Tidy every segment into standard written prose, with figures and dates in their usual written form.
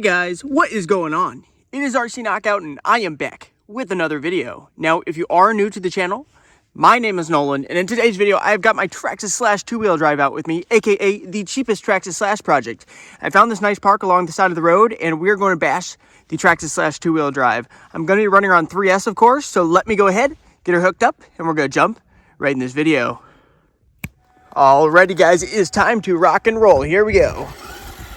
guys, what is going on? It is RC Knockout and I am back with another video. Now, if you are new to the channel, my name is Nolan, and in today's video, I've got my Traxxas Slash two-wheel drive out with me, aka the cheapest Traxxas Slash Project. I found this nice park along the side of the road, and we're going to bash the Traxxas Slash two-wheel drive. I'm going to be running on 3S, of course, so let me go ahead, get her hooked up, and we're going to jump right in this video. Alrighty guys, it is time to rock and roll. Here we go.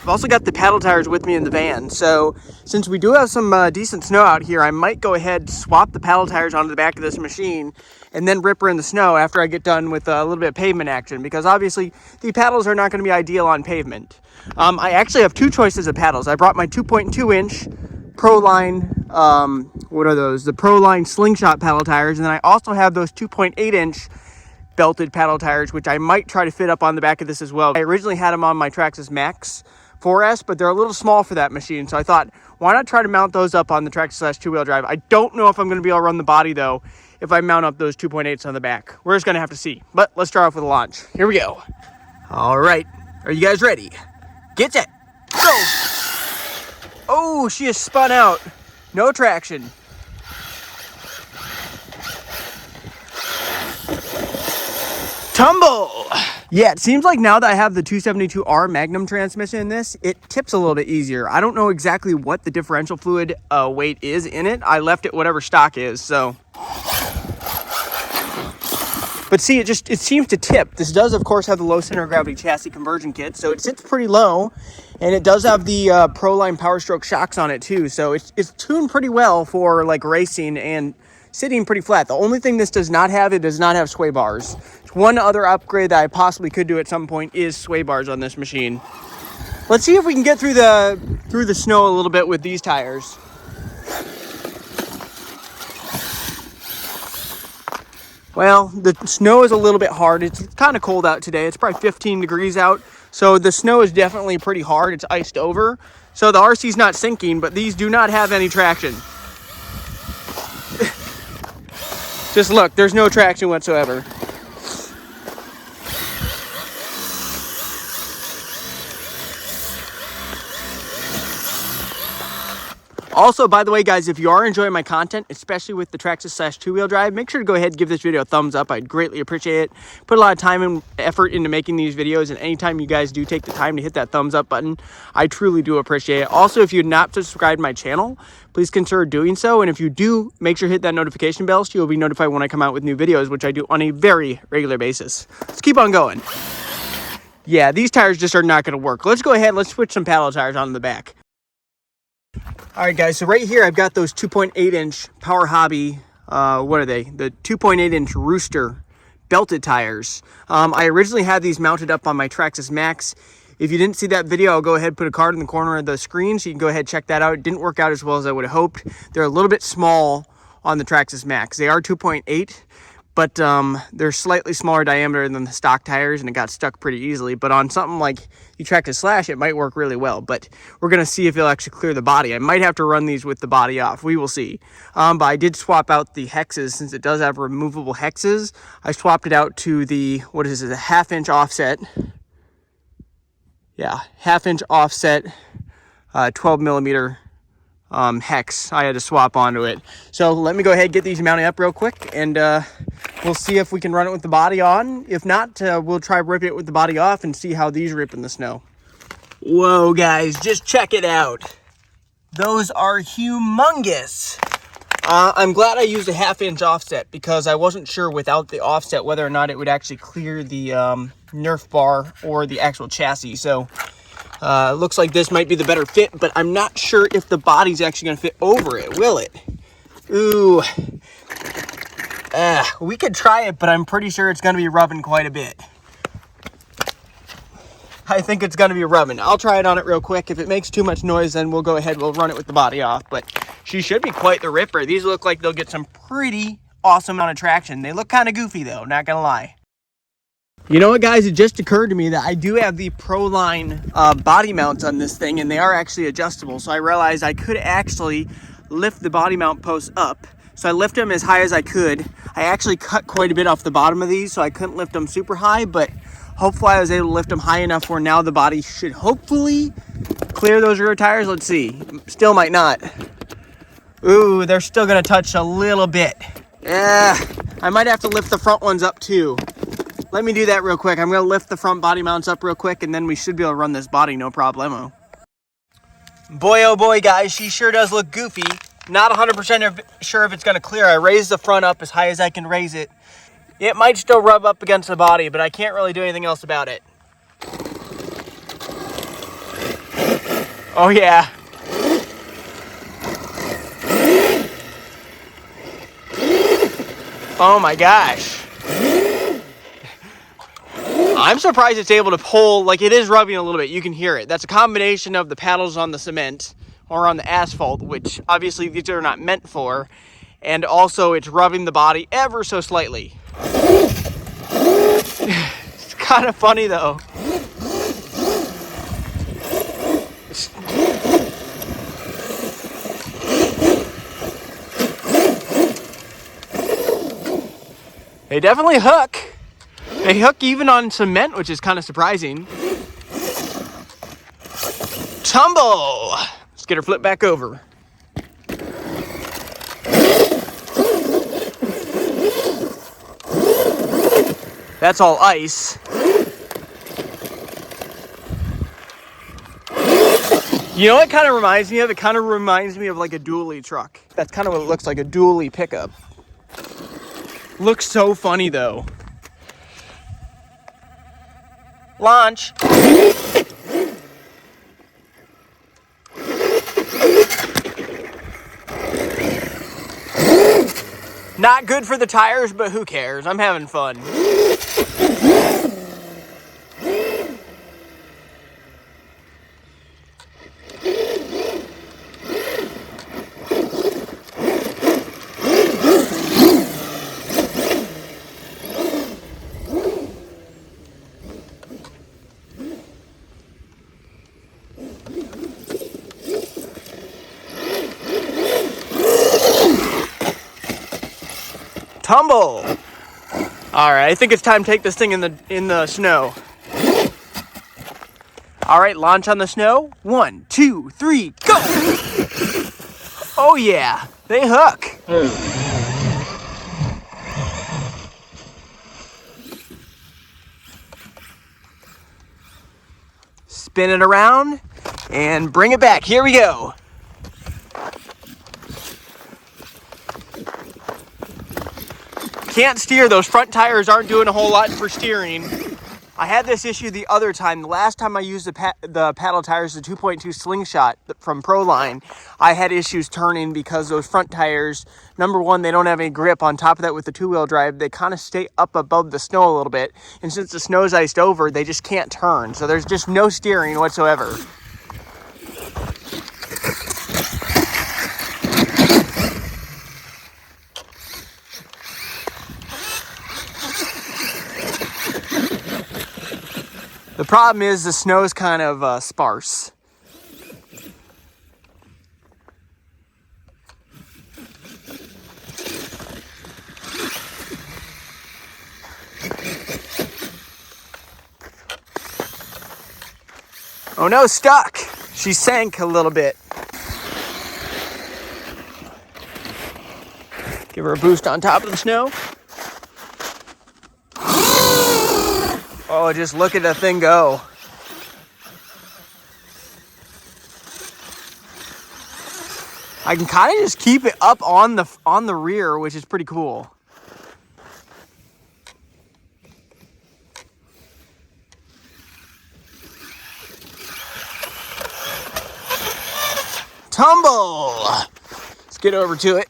I've also got the paddle tires with me in the van, so since we do have some decent snow out here, I might go ahead and swap the paddle tires onto the back of this machine and then rip her in the snow after I get done with a little bit of pavement action, because obviously the paddles are not going to be ideal on pavement. I actually have two choices of paddles. I brought my 2.2 inch Proline, what are those? The Proline Slingshot paddle tires, and then I also have those 2.8 inch belted paddle tires, which I might try to fit up on the back of this as well. I originally had them on my Traxxas Max 4S, but they're a little small for that machine, so I thought, why not try to mount those up on the Traxxas Slash two-wheel drive? I don't know if I'm going to be able to run the body, though, if I mount up those 2.8s on the back. We're just going to have to see, but let's start off with a launch. Here we go. All right, are you guys ready? Get set, go! Oh, she has spun out. No traction. Tumble! Yeah, it seems like now that I have the 272R Magnum transmission in this, it tips a little bit easier. I don't know exactly what the differential fluid weight is in it. I left it whatever stock is, so. But see, it seems to tip. This does, of course, have the low center of gravity chassis conversion kit, so it sits pretty low, and it does have the Proline Power Stroke shocks on it too, so it's tuned pretty well for like racing and sitting pretty flat. The only thing this does not have, it does not have sway bars. One other upgrade that I possibly could do at some point is sway bars on this machine. Let's see if we can get through the snow a little bit with these tires. Well, the snow is a little bit hard. It's kind of cold out today. It's probably 15 degrees out. So the snow is definitely pretty hard. It's iced over. So the RC's not sinking, but these do not have any traction. Just look, there's no traction whatsoever. Also, by the way, guys, if you are enjoying my content, especially with the Traxxas Slash two-wheel drive, make sure to go ahead and give this video a thumbs up. I'd greatly appreciate it. Put a lot of time and effort into making these videos, and anytime you guys do take the time to hit that thumbs up button, I truly do appreciate it. Also, if you're not subscribed to my channel, please consider doing so. And if you do, make sure to hit that notification bell so you'll be notified when I come out with new videos, which I do on a very regular basis. Let's keep on going. Yeah, these tires just are not going to work. Let's go ahead. Let's switch some paddle tires on the back. All right, guys, so right here I've got those 2.8 inch PowerHobby, what are they? The 2.8 inch Rooster belted tires. I originally had these mounted up on my Traxxas Max. If you didn't see that video, I'll go ahead and put a card in the corner of the screen so you can go ahead and check that out. It didn't work out as well as I would have hoped. They're a little bit small on the Traxxas Max. They are 2.8, but they're slightly smaller diameter than the stock tires, and it got stuck pretty easily. But on something like the Traxxas Slash, it might work really well. But we're going to see if it'll actually clear the body. I might have to run these with the body off. We will see. But I did swap out the hexes since it does have removable hexes. I swapped it out to the, what is it, a 1/2 inch offset. Yeah, 1/2 inch offset, 12 millimeter hex. I had to swap onto it. So let me go ahead and get these mounted up real quick, and we'll see if we can run it with the body on. If not, we'll try ripping it with the body off and see how these rip in the snow. Whoa, guys, just check it out. Those are humongous. I'm glad I used a 1/2 inch offset, because I wasn't sure without the offset whether or not it would actually clear the Nerf bar or the actual chassis. So looks like this might be the better fit, but I'm not sure if the body's actually going to fit over it, will it? Ooh. We could try it, but I'm pretty sure it's going to be rubbing quite a bit. I think it's going to be rubbing. I'll try it on it real quick. If it makes too much noise, then we'll go ahead, we'll run it with the body off. But she should be quite the ripper. These look like they'll get some pretty awesome amount of traction. They look kind of goofy, though, not going to lie. You know what, guys? It just occurred to me that I do have the Proline body mounts on this thing, and they are actually adjustable. So I realized I could actually lift the body mount posts up. So I lifted them as high as I could. I actually cut quite a bit off the bottom of these, so I couldn't lift them super high, but Hopefully I was able to lift them high enough where now the body should hopefully clear those rear tires. Let's see. Still might not. Ooh, they're still gonna touch a little bit. Yeah, I might have to lift the front ones up too. Let me do that real quick. I'm gonna lift the front body mounts up real quick and then we should be able to run this body no problemo. Boy, oh boy, guys, she sure does look goofy. Not 100% sure if it's gonna clear. I raised the front up as high as I can raise it. It might still rub up against the body, but I can't really do anything else about it. Oh yeah. Oh my gosh. I'm surprised it's able to pull, like it is rubbing a little bit. You can hear it. That's a combination of the paddles on the cement or on the asphalt, which obviously these are not meant for. And also it's rubbing the body ever so slightly. It's kind of funny though. They definitely hook. They hook even on cement, which is kind of surprising. Tumble! Let's get her flipped back over. That's all ice. You know what it kind of reminds me of? It kind of reminds me of like a dually truck. That's kind of what it looks like, a dually pickup. Looks so funny though. Launch. Not good for the tires, but who cares? I'm having fun. Tumble. All right, I think it's time to take this thing in the snow. All right, launch on the snow. 1, 2, 3, go. Oh yeah, they hook. Spin it around and bring it back. Here we go. Can't steer. Those front tires aren't doing a whole lot for steering. I had this issue the other time. The last time I used the paddle tires, the 2.2 Slingshot from Proline, I had issues turning because those front tires, number one, they don't have any grip. On top of that, with the two-wheel drive, they kind of stay up above the snow a little bit. And since the snow's iced over, they just can't turn. So there's just no steering whatsoever. The problem is the snow is kind of sparse. Oh no, stuck. She sank a little bit. Give her a boost on top of the snow. Oh, just look at the thing go. I can kind of just keep it up on the rear, which is pretty cool. Tumble! Let's get over to it.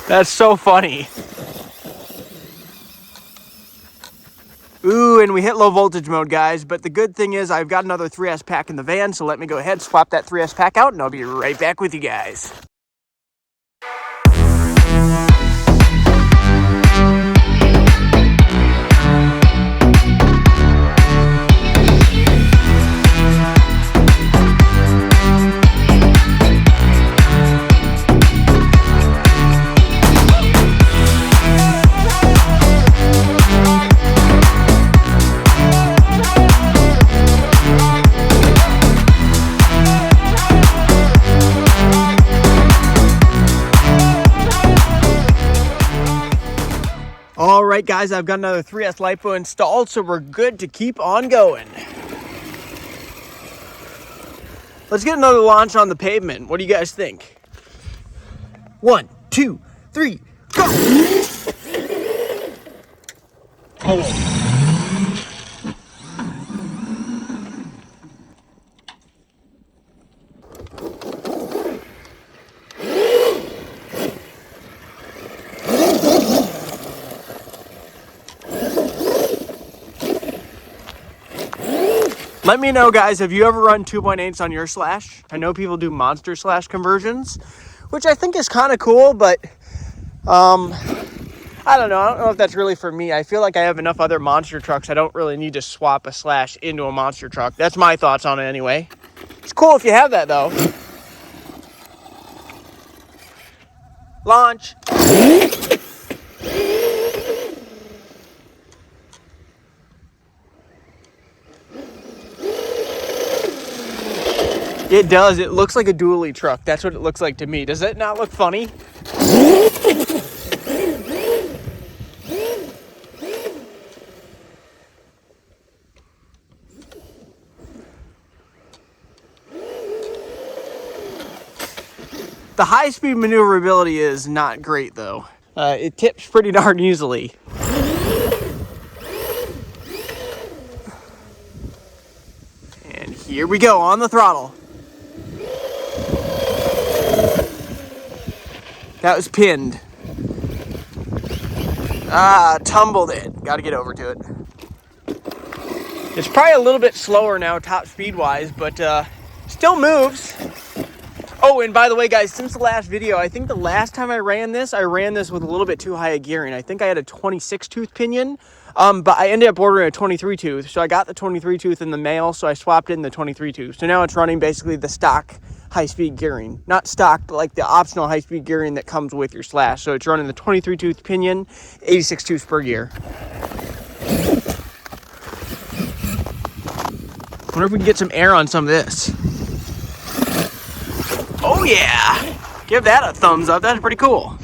That's so funny. Ooh, and we hit low voltage mode, guys. But the good thing is I've got another 3S pack in the van, so let me go ahead, swap that 3S pack out, and I'll be right back with you guys. All right, guys, I've got another 3S LiPo installed, so we're good to keep on going. Let's get another launch on the pavement. What do you guys think? 1, 2, 3, go! Let me know, guys, have you ever run 2.8s on your Slash? I know people do monster Slash conversions, which I think is kind of cool, but I don't know. I don't know if that's really for me. I feel like I have enough other monster trucks. I don't really need to swap a Slash into a monster truck. That's my thoughts on it anyway. It's cool if you have that, though. Launch. It does. It looks like a dually truck. That's what it looks like to me. Does it not look funny? The high-speed maneuverability is not great, though. It tips pretty darn easily. And here we go on the throttle. That was pinned. Tumbled it. Got to get over to it. It's probably a little bit slower now, top speed-wise, but still moves. Oh, and by the way, guys, since the last video, I think the last time I ran this with a little bit too high a gearing. I think I had a 26-tooth pinion, but I ended up ordering a 23-tooth. So I got the 23-tooth in the mail, so I swapped in the 23-tooth. So now it's running basically the stock high-speed gearing. Not stock, but like the optional high-speed gearing that comes with your Slash. So it's running the 23-tooth pinion, 86 tooths per gear. Wonder if we can get some air on some of this. Oh yeah! Give that a thumbs up, that's pretty cool.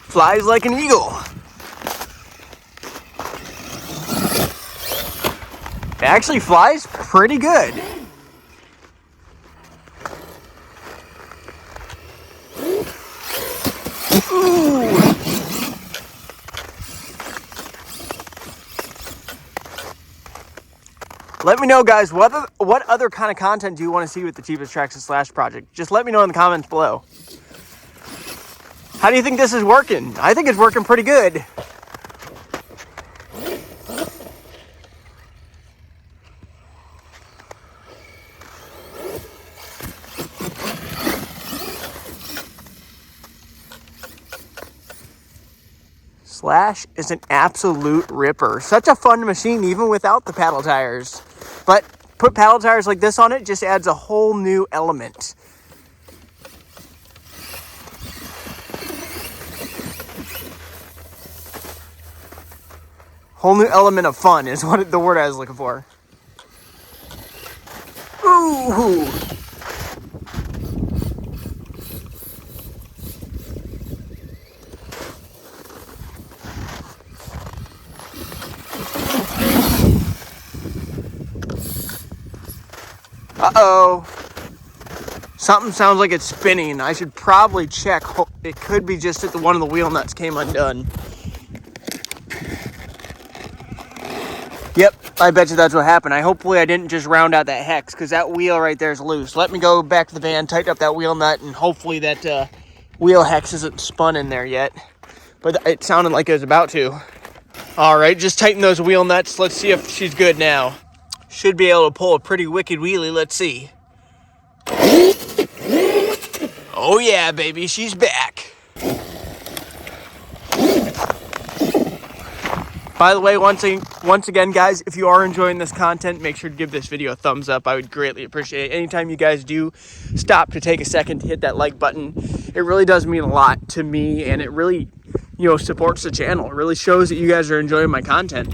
Flies like an eagle. It actually flies pretty good. Ooh. Let me know, guys, what other kind of content do you want to see with the Cheapest Traxxas Slash Project? Just let me know in the comments below. How do you think this is working? I think it's working pretty good. Slash is an absolute ripper. Such a fun machine, even without the paddle tires. But put paddle tires like this on it just adds a whole new element. Whole new element of fun is what the word I was looking for. Ooh. Uh-oh. Something sounds like it's spinning. I should probably check. It could be just that one of the wheel nuts came undone. Yep, I bet you that's what happened. Hopefully I didn't just round out that hex, because that wheel right there is loose. Let me go back to the van, tighten up that wheel nut, and hopefully that wheel hex isn't spun in there yet. But it sounded like it was about to. All right, just tighten those wheel nuts. Let's see if she's good now. Should be able to pull a pretty wicked wheelie. Let's see. Oh yeah, baby, she's back. By the way, once again, guys, if you are enjoying this content, make sure to give this video a thumbs up. I would greatly appreciate it. Anytime you guys do stop to take a second to hit that like button, it really does mean a lot to me, and it really, supports the channel. It really shows that you guys are enjoying my content.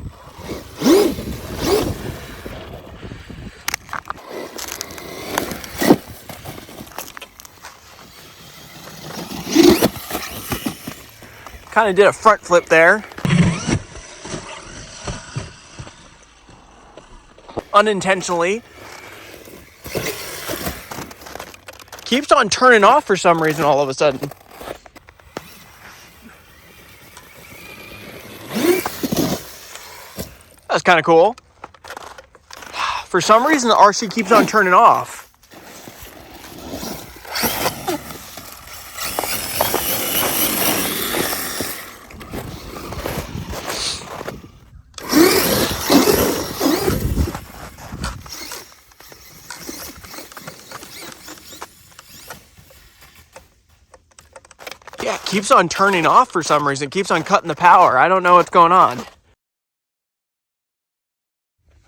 Kind of did a front flip there. Unintentionally. Keeps on turning off for some reason all of a sudden. That's kind of cool. For some reason the RC keeps on turning off. Yeah, it keeps on turning off for some reason. It keeps on cutting the power. I don't know what's going on.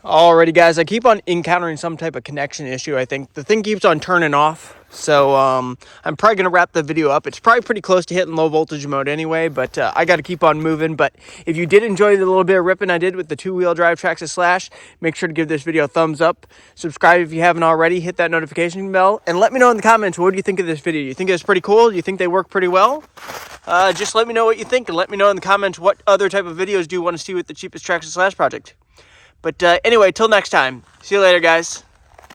Alrighty, guys, I keep on encountering some type of connection issue, I think. The thing keeps on turning off. So I'm probably going to wrap the video up. It's probably pretty close to hitting low voltage mode anyway, but I got to keep on moving. But if you did enjoy the little bit of ripping I did with the two-wheel drive Traxxas Slash, make sure to give this video a thumbs up. Subscribe if you haven't already. Hit that notification bell. And let me know in the comments, what do you think of this video? Do you think it's pretty cool? Do you think they work pretty well? Just let me know what you think, and let me know in the comments what other type of videos do you want to see with the Cheapest Traxxas Slash Project. But anyway, till next time. See you later, guys.